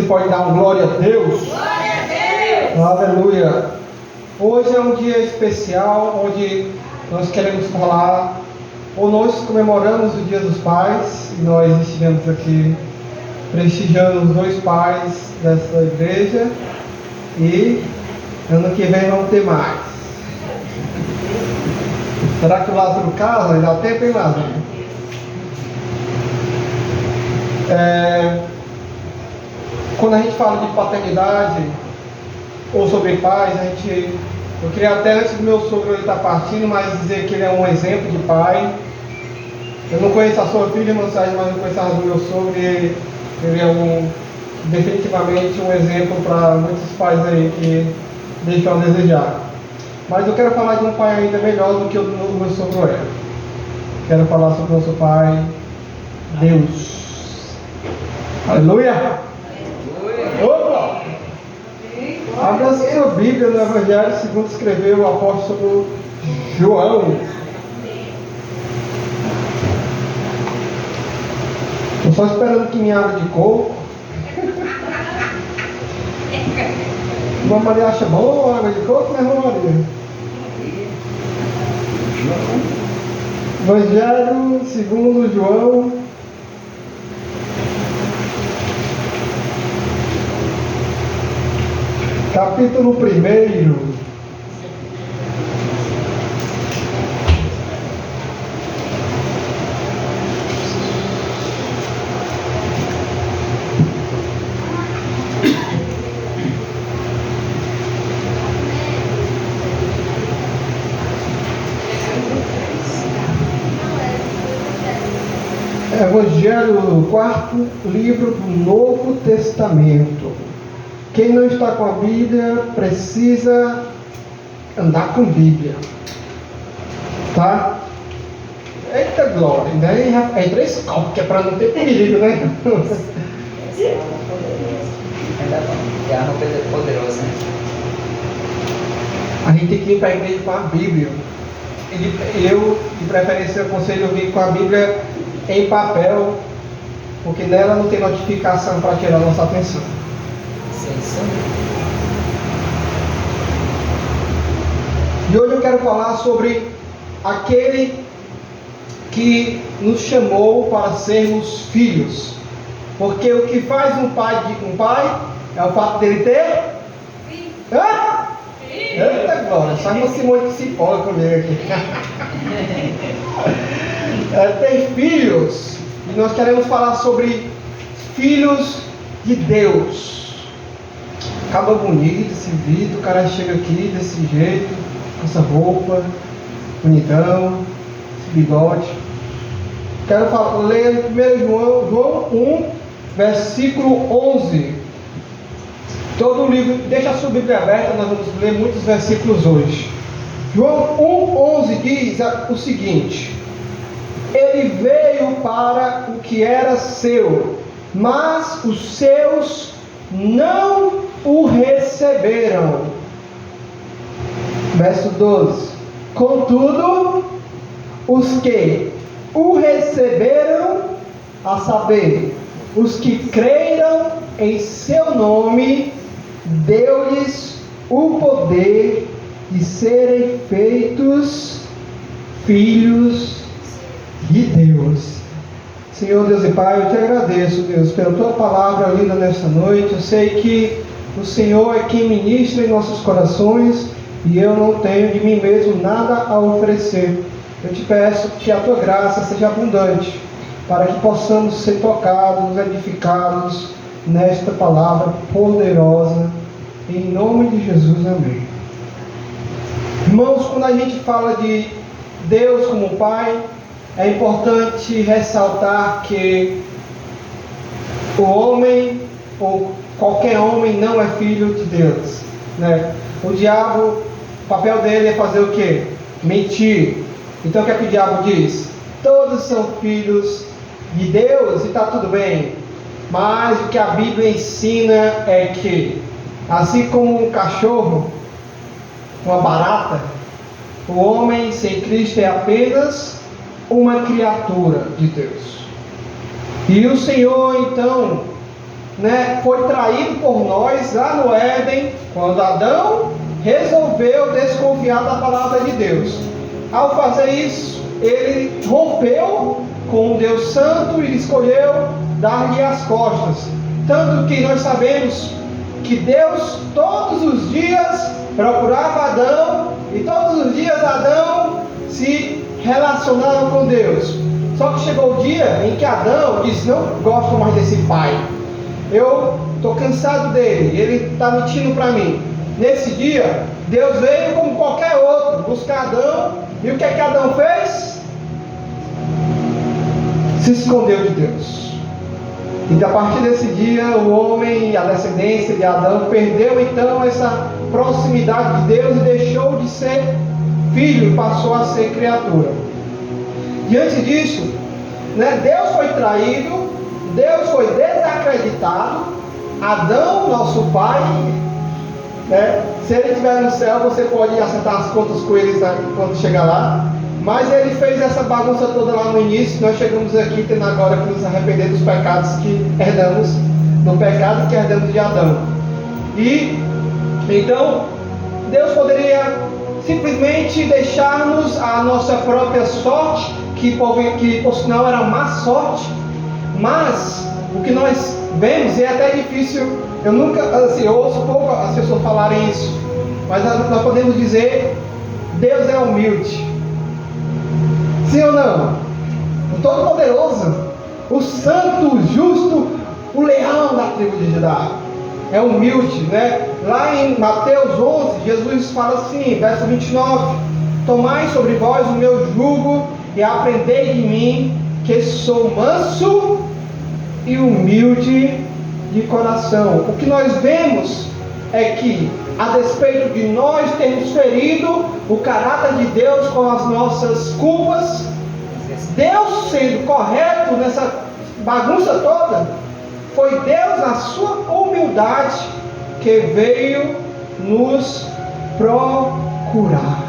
pode dar um glória a Deus? Glória a Deus! Aleluia! Hoje é um dia especial onde nós queremos falar, ou nós comemoramos o Dia dos Pais, e nós estivemos aqui prestigiando os dois pais dessa igreja, e ano que vem vamos ter mais. Será que o Lázaro casa? Ainda dá tempo, hein, Lázaro? Quando a gente fala de paternidade ou sobre pais, eu queria até, antes do meu sogro estar partindo, mas dizer que ele é um exemplo de pai. Eu não conheço a sua filha, mas eu conheço a do meu sogro, e ele é definitivamente um exemplo para muitos pais aí que deixam a desejar. Mas eu quero falar de um pai ainda melhor do que o meu sogro é. Quero falar sobre o nosso pai, Deus. Aleluia! Opa! Abra a sua Bíblia no Evangelho segundo escreveu o apóstolo João. Estou só esperando que minha água de coco. Irmã Maria acha bom a água de coco, né, Irmã Maria? Evangelho segundo João. Capítulo 1. Evangelho, quarto livro do Novo Testamento. Quem não está com a Bíblia precisa andar com Bíblia, tá? Eita glória, né? É 3 copos, que é para não ter perigo, né? É a roupa poderosa, né? A gente tem que ir para a igreja com a Bíblia. Eu, de preferência, aconselho vir com a Bíblia em papel, porque nela não tem notificação para tirar nossa atenção. E hoje eu quero falar sobre aquele que nos chamou para sermos filhos. Porque o que faz um pai é o fato dele ter filho. Hã? Eita glória, só uma Simone psicóloga comigo aqui. Ter filhos. E nós queremos falar sobre filhos de Deus. Acaba bonito esse vídeo, o cara chega aqui desse jeito, com essa roupa, bonitão, esse bigode. Quero ler 1 João 1, versículo 11. Todo o livro, deixa a sua Bíblia aberta, nós vamos ler muitos versículos hoje. João 1,11 diz o seguinte: Ele veio para o que era seu, mas os seus não o receberam. Verso 12: Contudo, os que o receberam, a saber, os que creram em seu nome, deu-lhes o poder de serem feitos filhos de Deus. Senhor Deus e Pai, eu te agradeço, Deus, pela tua palavra linda nesta noite. Eu sei que o Senhor é quem ministra em nossos corações e eu não tenho de mim mesmo nada a oferecer. Eu te peço que a tua graça seja abundante para que possamos ser tocados, edificados nesta palavra poderosa. Em nome de Jesus, amém. Irmãos, quando a gente fala de Deus como Pai, é importante ressaltar que o homem, ou qualquer homem, não é filho de Deus, né? O diabo, o papel dele é fazer o quê? Mentir. Então o que é que o diabo diz? Todos são filhos de Deus e está tudo bem. Mas o que a Bíblia ensina é que, assim como um cachorro, uma barata, o homem sem Cristo é apenas uma criatura de Deus. E o Senhor então né, foi traído por nós lá no Éden, quando Adão resolveu desconfiar da palavra de Deus. Ao fazer isso, ele rompeu com o Deus Santo e escolheu dar-lhe as costas. Tanto que nós sabemos que Deus todos os dias procurava Adão, e todos os dias Adão se relacionava com Deus. Só que chegou o dia em que Adão disse: não gosto mais desse pai, eu estou cansado dele, ele está mentindo para mim. Nesse dia, Deus veio como qualquer outro buscar Adão, e o que é que Adão fez? Se escondeu de Deus. E a partir desse dia, o homem e a descendência de Adão perdeu então essa proximidade de Deus e deixou de ser filho, passou a ser criatura. Diante disso, né, Deus foi traído, Deus foi desacreditado. Adão, nosso pai, né, se ele estiver no céu, você pode acertar as contas com ele quando chegar lá. Mas ele fez essa bagunça toda lá no início. Nós chegamos aqui tendo agora que nos arrepender dos pecados que herdamos, do pecado que herdamos de Adão. E então Deus poderia simplesmente deixar-nos a nossa própria sorte, que por sinal era má sorte. Mas o que nós vemos, e é até difícil, eu nunca, assim, eu ouço pouco as pessoas falarem isso, mas nós podemos dizer: Deus é humilde. Sim ou não? O Todo-Poderoso, o Santo, o Justo, o Leão da tribo de Judá, é humilde, né? Lá em Mateus 11, Jesus fala assim, verso 29: tomai sobre vós o meu jugo e aprendei de mim, que sou manso e humilde de coração. O que nós vemos é que, a despeito de nós termos ferido o caráter de Deus com as nossas culpas, Deus sendo correto nessa bagunça toda, foi Deus, na sua humildade, que veio nos procurar.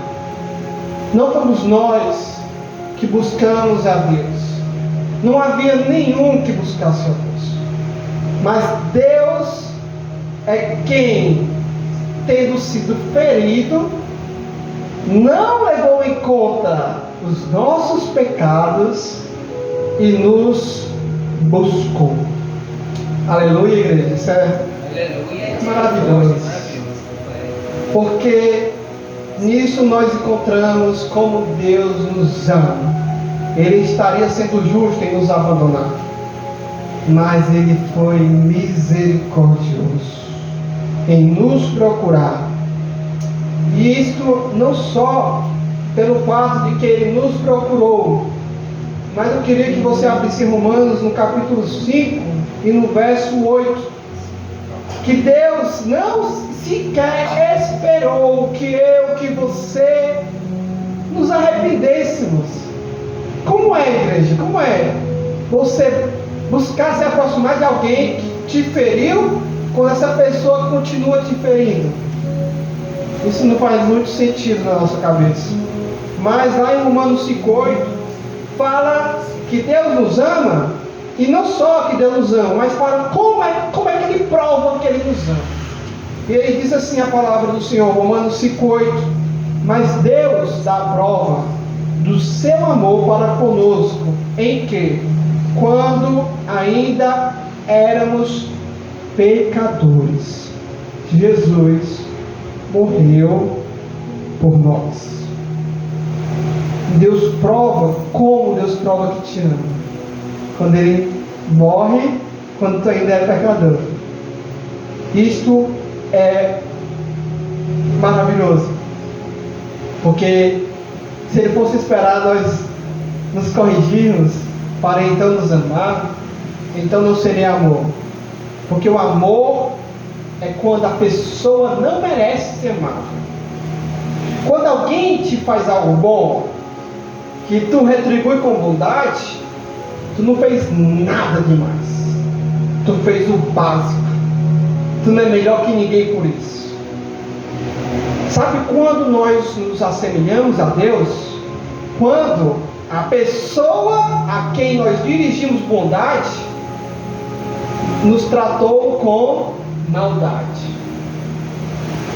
Não fomos nós que buscamos a Deus. Não havia nenhum que buscasse a Deus. Mas Deus é quem, tendo sido ferido, não levou em conta os nossos pecados e nos buscou. Aleluia, igreja. Isso é maravilhoso. Porque nisso nós encontramos como Deus nos ama. Ele estaria sendo justo em nos abandonar, mas Ele foi misericordioso em nos procurar. E isto não só pelo fato de que Ele nos procurou, mas eu queria que você abrisse Romanos no capítulo 5 e no verso 8, que Deus não sequer esperou que eu, que você nos arrependêssemos. Como é, igreja? Como é você buscar se aproximar de alguém que te feriu, quando essa pessoa continua te ferindo? Isso não faz muito sentido na nossa cabeça. Mas lá em Romanos 5,8 fala que Deus nos ama, e não só que Deus nos ama, mas fala como é que Ele prova que Ele nos ama. E Ele diz assim a palavra do Senhor, Romanos 5,8: mas Deus dá a prova do seu amor para conosco, em que, quando ainda éramos pecadores, Jesus morreu por nós. Deus prova, como Deus prova que te ama? Quando Ele morre, quando tu ainda é pecador. Isto é maravilhoso, porque se Ele fosse esperar nós nos corrigirmos para então nos amar, então não seria amor. Porque o amor é quando a pessoa não merece ser amada. Quando alguém te faz algo bom, que tu retribui com bondade, tu não fez nada demais. Tu fez o básico. Tu não é melhor que ninguém por isso. Sabe quando nós nos assemelhamos a Deus? Quando a pessoa a quem nós dirigimos bondade nos tratou com maldade,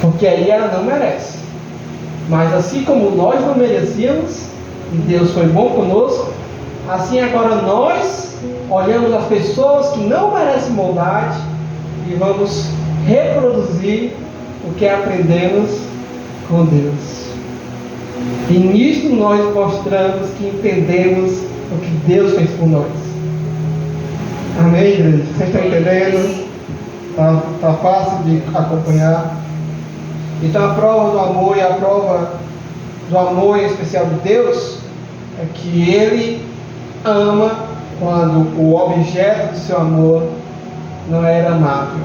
porque aí ela não merece. Mas assim como nós não merecíamos, e Deus foi bom conosco, assim agora nós olhamos as pessoas que não merecem maldade e vamos reproduzir o que aprendemos com Deus. E nisto nós mostramos que entendemos o que Deus fez por nós. Amém, igreja? Vocês estão entendendo? Está fácil de acompanhar. Então a prova do amor, e a prova do amor em especial de Deus, é que Ele ama quando o objeto do seu amor não era amável.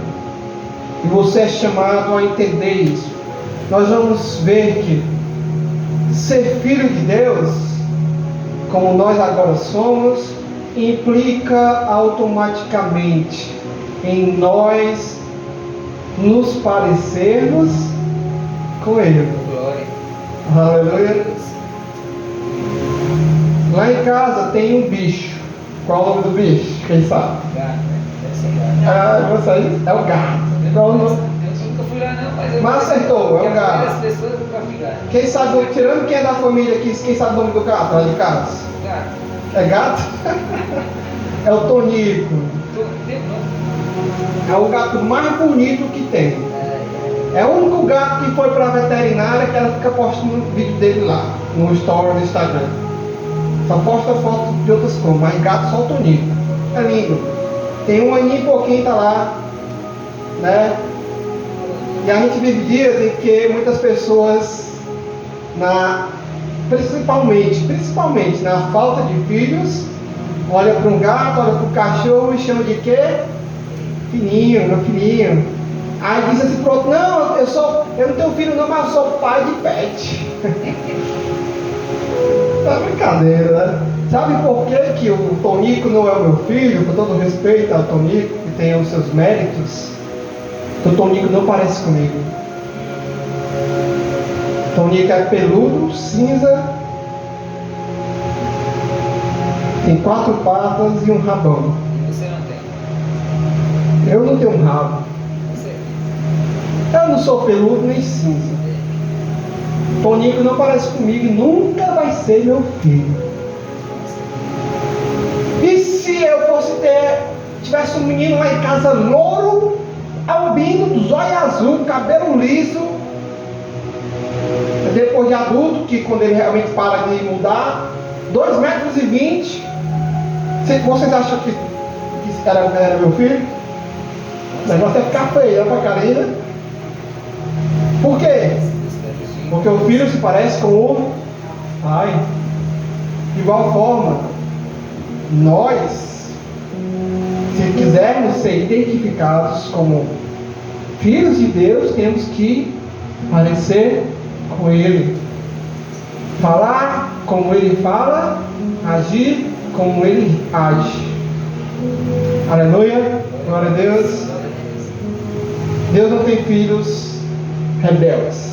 E você é chamado a entender isso. Nós vamos ver que ser filho de Deus, como nós agora somos, implica automaticamente em nós nos parecermos com Ele. Glória. Aleluia. Lá em casa tem um bicho. Qual é o nome do bicho? Quem sabe? Gato, né? Deve ser gato. Vocês? É o gato. Qual o nome? Eu nunca fui lá não, mas eu... Mas acertou, é o gato. As pessoas nunca fui gato. Quem sabe, tirando quem é da família aqui, quem sabe o nome do gato lá de casa? Gato. É gato? É o Tonico. É o gato mais bonito que tem. É o único gato que foi para a veterinária que ela fica postando o vídeo dele lá, no story do Instagram. Só posta foto de outras coisas, mas gato só o Tonico. É lindo. Tem um aninho e pouquinho, tá lá, né? E a gente vive dias em que muitas pessoas, principalmente na falta de filhos, olha para um gato, olha para o cachorro e chama de quê? Filhinho, meu filhinho. Aí diz assim pro outro, não, eu não tenho filho não, mas eu sou pai de pet. É brincadeira, né? Sabe por que o Tonico não é o meu filho? Com todo respeito ao Tonico, que tem os seus méritos, o Tonico não parece comigo. O Tonico é peludo, cinza, tem 4 patas e um rabão. E você não tem? Eu não tenho um rabo. Você? Eu não sou peludo nem cinza. Tonico não parece comigo e nunca vai ser meu filho. E se eu tivesse um menino lá em casa louro, albino, dos olhos azul, cabelo liso, depois de adulto, que quando ele realmente para de mudar, 2,20 metros, vocês acham que era meu filho? O negócio é ficar feio, olha pra Karina. Por quê? Porque o filho se parece com o pai. De igual forma, nós, se quisermos ser identificados como filhos de Deus, temos que parecer com Ele, falar como Ele fala, agir como Ele age. Aleluia, glória a Deus. Deus não tem filhos rebeldes.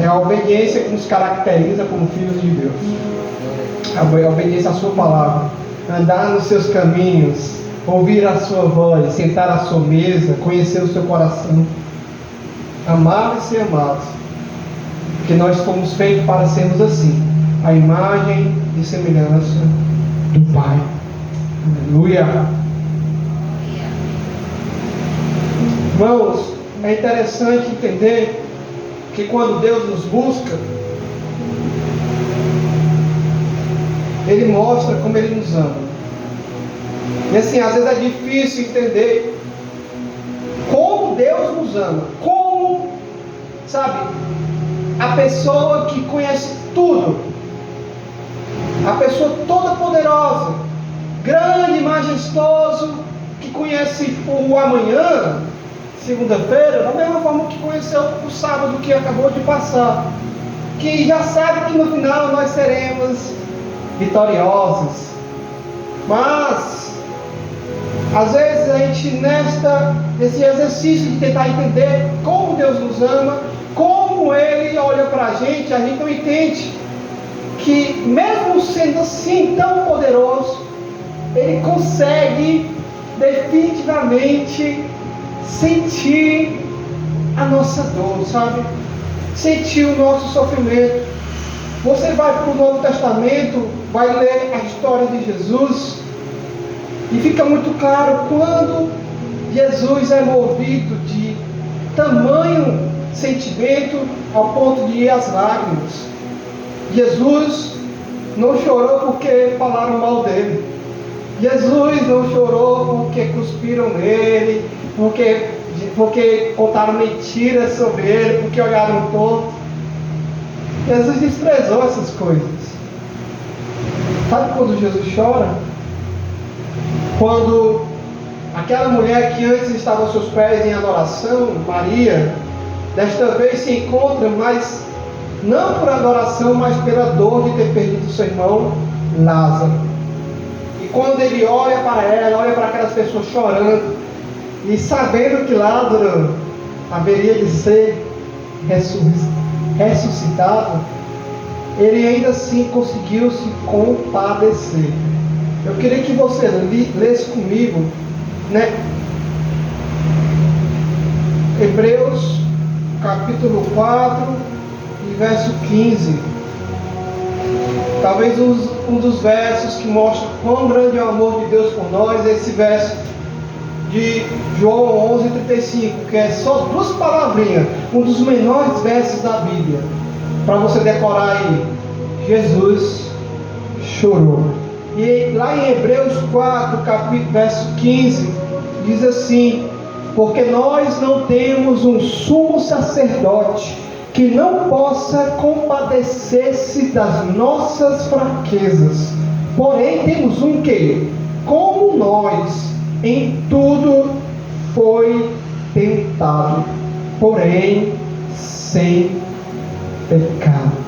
É a obediência que nos caracteriza como filhos de Deus. A obediência à sua palavra, andar nos seus caminhos, ouvir a sua voz, sentar à sua mesa, conhecer o seu coração, amar e ser amados, porque nós fomos feitos para sermos assim, a imagem e semelhança do Pai. Aleluia. Irmãos, é interessante entender que quando Deus nos busca, Ele mostra como Ele nos ama. E assim, às vezes é difícil entender como Deus nos ama. Como, sabe, a pessoa que conhece tudo, a pessoa toda poderosa, grande, majestoso, que conhece o amanhã, segunda-feira, da mesma forma que conheceu o sábado que acabou de passar, que já sabe que no final nós seremos vitoriosos. Mas às vezes a gente nesse exercício de tentar entender como Deus nos ama, como Ele olha para a gente não entende que mesmo sendo assim tão poderoso, Ele consegue definitivamente sentir a nossa dor, sabe? Sentir o nosso sofrimento. Você vai para o Novo Testamento, vai ler a história de Jesus, e fica muito claro quando Jesus é movido de tamanho sentimento ao ponto de ir às lágrimas. Jesus não chorou porque falaram mal dele. Jesus não chorou porque cuspiram nele, porque contaram mentiras sobre ele, porque olharam torto. Jesus desprezou essas coisas. Sabe quando Jesus chora? Quando aquela mulher que antes estava aos seus pés em adoração, Maria, desta vez se encontra, mas não por adoração, mas pela dor de ter perdido seu irmão Lázaro. E quando ele olha para ela, olha para aquelas pessoas chorando, e sabendo que Lázaro haveria de ser ressuscitado, ele ainda assim conseguiu se compadecer. Eu queria que você lesse comigo, né? Hebreus capítulo 4 e verso 15. Talvez um dos versos que mostra quão grande é o amor de Deus por nós é esse verso de João 11:35, que é só duas palavrinhas, um dos menores versos da Bíblia, para você decorar aí. Jesus chorou. E lá em Hebreus 4, verso 15, diz assim: porque nós não temos um sumo sacerdote que não possa compadecer-se das nossas fraquezas, porém temos um que, como nós, em tudo foi tentado, porém sem pecado.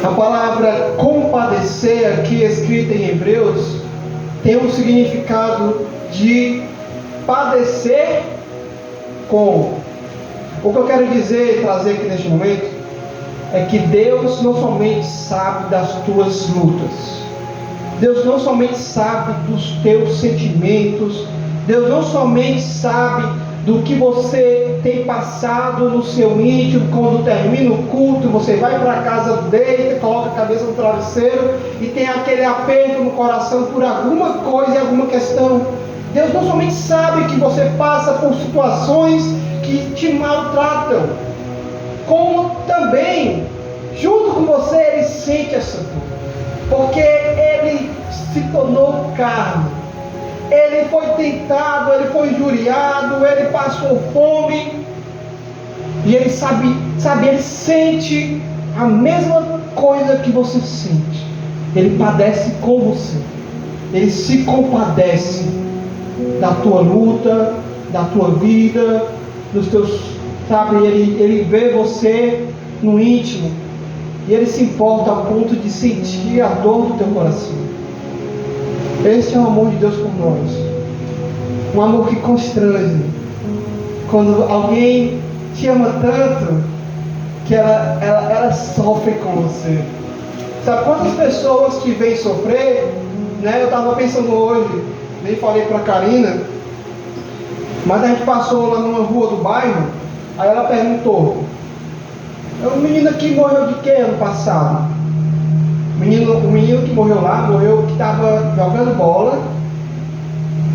A palavra compadecer, aqui escrita em Hebreus, tem um significado de padecer com. O que eu quero dizer e trazer aqui neste momento é que Deus não somente sabe das tuas lutas, Deus não somente sabe dos teus sentimentos, Deus não somente sabe do que você tem passado no seu íntimo. Quando termina o culto, você vai para casa, deita, coloca a cabeça no travesseiro e tem aquele aperto no coração por alguma coisa e alguma questão. Deus não somente sabe que você passa por situações que te maltratam, como também, junto com você, Ele sente essa dor, porque Ele se tornou carne, Ele foi tentado, Ele foi injuriado, Ele passou fome, e Ele sabe, Ele sente a mesma coisa que você sente. Ele padece com você, Ele se compadece da tua luta, da tua vida, dos teus, sabe, ele vê você no íntimo, e Ele se importa ao ponto de sentir a dor do teu coração. Este é o amor de Deus por nós, um amor que constrange, quando alguém te ama tanto, que ela sofre com você. Sabe quantas pessoas te veem sofrer, né? Eu estava pensando hoje, nem falei para a Karina, mas a gente passou lá numa rua do bairro, aí ela perguntou: o menino aqui morreu de quê ano passado? O menino que morreu lá, que estava jogando bola,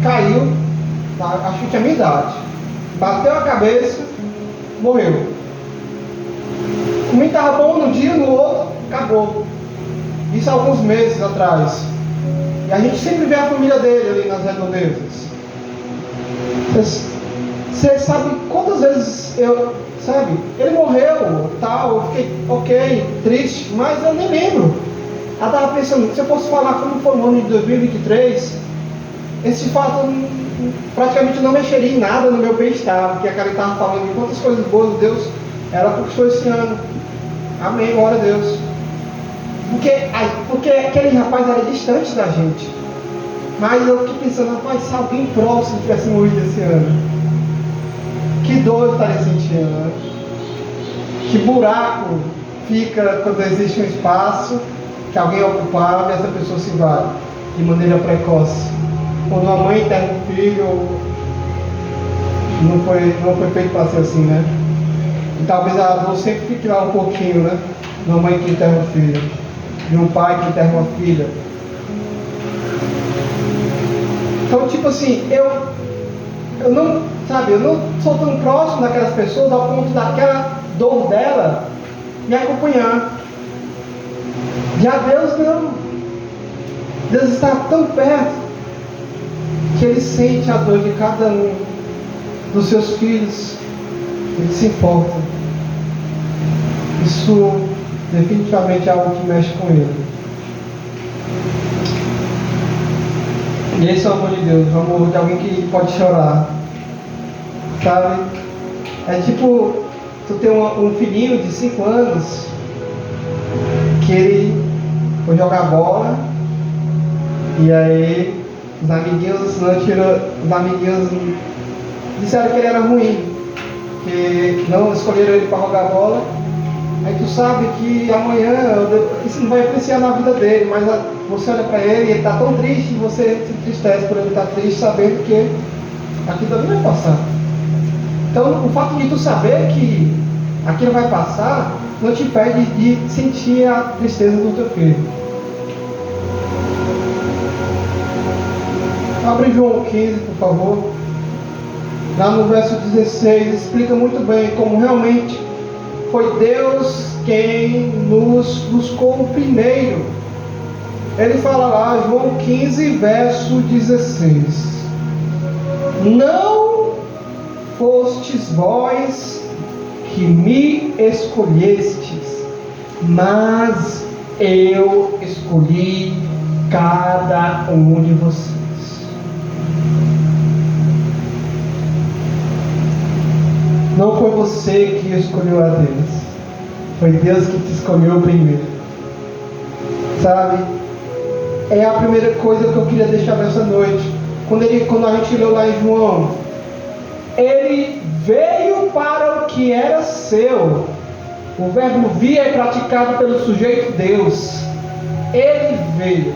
caiu, acho que tinha minha idade, bateu a cabeça, morreu. O menino estava bom num dia, no outro, acabou. Isso há alguns meses atrás. E a gente sempre vê a família dele ali nas redondezas. Você sabe quantas vezes ele morreu, tal, eu fiquei ok, triste, mas eu nem lembro. Ela estava pensando, se eu fosse falar como foi o ano de 2023, esse fato praticamente não mexeria em nada no meu bem-estar, porque a Karen estava falando de quantas coisas boas Deus ela conquistou esse ano. Amém, glória a Deus. Porque aquele rapaz era distante da gente. Mas eu fiquei pensando, rapaz, se alguém próximo tivesse morrido esse ano, que dor eu estaria sentindo, né? Que buraco fica quando existe um espaço que alguém ocupava e essa pessoa se vai de maneira precoce. quando uma mãe enterra um filho, não foi feito para ser assim, né? E talvez a avó sempre fique lá um pouquinho, né? De uma mãe que enterra um filho, de um pai que enterra uma filha. Então, tipo assim, eu não sou tão próximo daquelas pessoas ao ponto daquela dor dela me acompanhar. Já Deus não. Deus está tão perto que Ele sente a dor de cada um dos seus filhos. Ele se importa. Isso definitivamente é algo que mexe com Ele. E esse é o amor de Deus, o amor de alguém que pode chorar. Sabe? É tipo, tu tem um filhinho de 5 anos que ele foi jogar bola e aí os amiguinhos disseram que ele era ruim, que não escolheram ele para jogar bola. Aí tu sabe que amanhã isso não vai influenciar na vida dele, mas você olha para ele e ele está tão triste e você se entristece por ele estar triste, sabendo que aquilo ali vai passar. Então o fato de tu saber que aquilo vai passar não te impede de sentir a tristeza do teu filho. Abre João 15, por favor. Lá no verso 16 explica muito bem como realmente foi Deus quem nos buscou primeiro. Ele fala lá, João 15, verso 16: Não fostes vós que me escolhestes, mas eu escolhi cada um de vocês. Não foi você que escolheu a Deus, foi Deus que te escolheu primeiro. Sabe? É a primeira coisa que eu queria deixar nessa noite. Quando a gente leu lá em João, Ele veio para o que era seu. O verbo vir é praticado pelo sujeito Deus. Ele veio,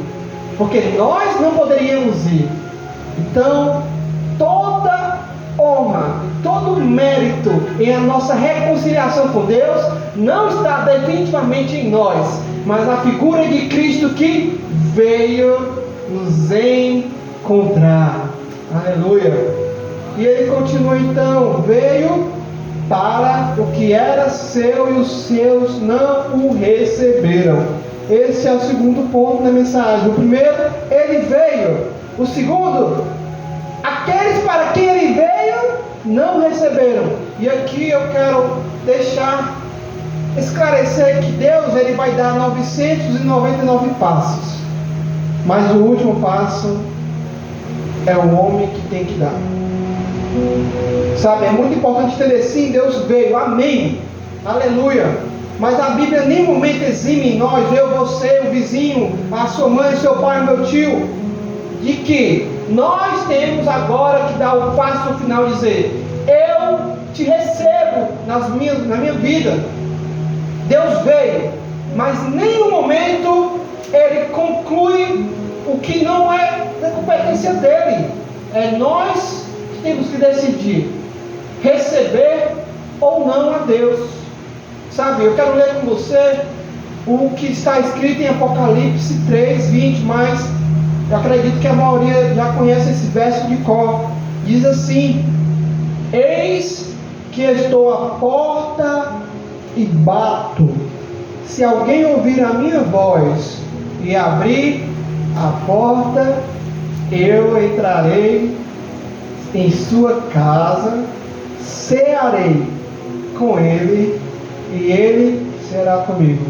porque nós não poderíamos ir. Então, toda honra, todo mérito em a nossa reconciliação com Deus não está definitivamente em nós, mas na figura de Cristo que veio nos encontrar. Aleluia. E ele continua então, veio para o que era seu e os seus não o receberam. Esse é o segundo ponto da mensagem. O primeiro, ele veio. O segundo, aqueles para quem ele veio não receberam. E aqui eu quero esclarecer que Deus ele vai dar 999 passos, mas o último passo é o homem que tem que dar. Sabe, é muito importante entender, sim, Deus veio, amém, aleluia. Mas a Bíblia em nenhum momento exime em nós, eu, você, o vizinho, a sua mãe, seu pai, o meu tio, de que nós temos agora que dar o passo final e dizer: eu te recebo na minha vida. Deus veio, mas em nenhum momento Ele conclui o que não é da competência dele. É nós que temos que decidir receber ou não a Deus. Sabe, eu quero ler com você o que está escrito em Apocalipse 3:20, mas eu acredito que a maioria já conhece esse verso de cor. Diz assim: eis que estou à porta e bato. Se alguém ouvir a minha voz e abrir a porta, eu entrarei em sua casa, cearei com ele e ele será comigo.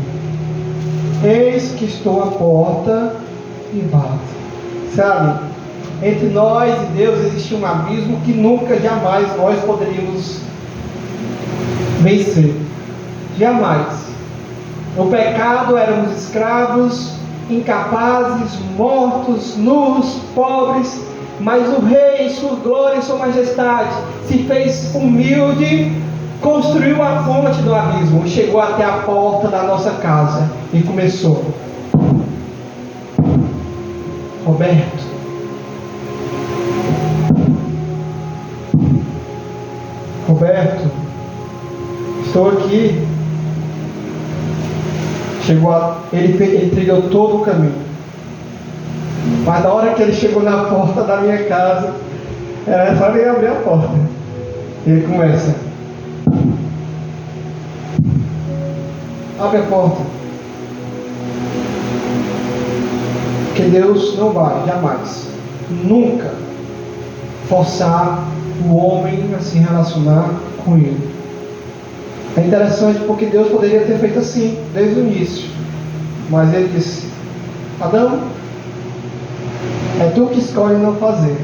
Eis que estou à porta e bato. Sabe, entre nós e Deus existe um abismo que nunca, jamais nós poderíamos vencer. Jamais. No pecado éramos escravos, incapazes, mortos, nus, pobres, mas o Rei, em sua glória e sua majestade, se fez humilde, construiu a fonte do abismo, chegou até a porta da nossa casa e começou: Roberto, Roberto, estou aqui. Ele trilhou todo o caminho. Mas na hora que ele chegou na porta da minha casa, era só ele abrir a porta. E ele começa: abre a porta. Porque Deus não vai, jamais, nunca forçar o homem a se relacionar com Ele. É interessante porque Deus poderia ter feito assim, desde o início. Mas Ele disse: Adão, é tu que escolhe não fazer.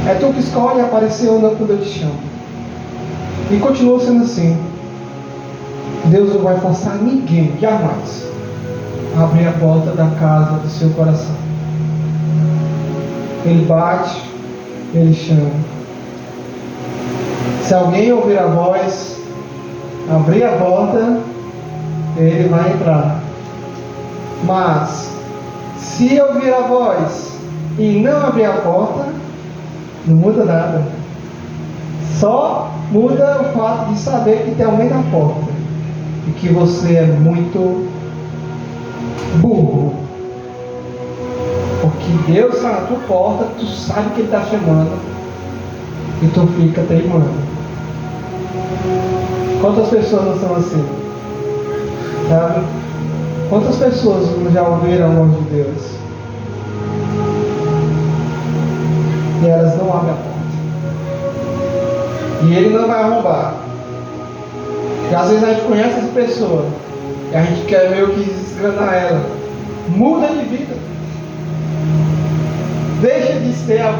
É tu que escolhe aparecer ou não quando eu te chamo. E continua sendo assim. Deus não vai forçar ninguém, jamais, a abrir a porta da casa do seu coração. Ele bate, Ele chama. Se alguém ouvir a voz, abrir a porta, ele vai entrar. Mas, se ouvir a voz e não abrir a porta, não muda nada. Só muda o fato de saber que tem alguém na porta e que você é muito burro. Porque Deus está na tua porta, tu sabe que Ele está chamando e tu fica teimando. Quantas pessoas não são assim? Sabe? Quantas pessoas já ouviram a voz de Deus e elas não abrem a porta? E Ele não vai arrombar. E às vezes a gente conhece essa pessoa e a gente quer meio que desgranar ela. Muda de vida. Deixa de ser a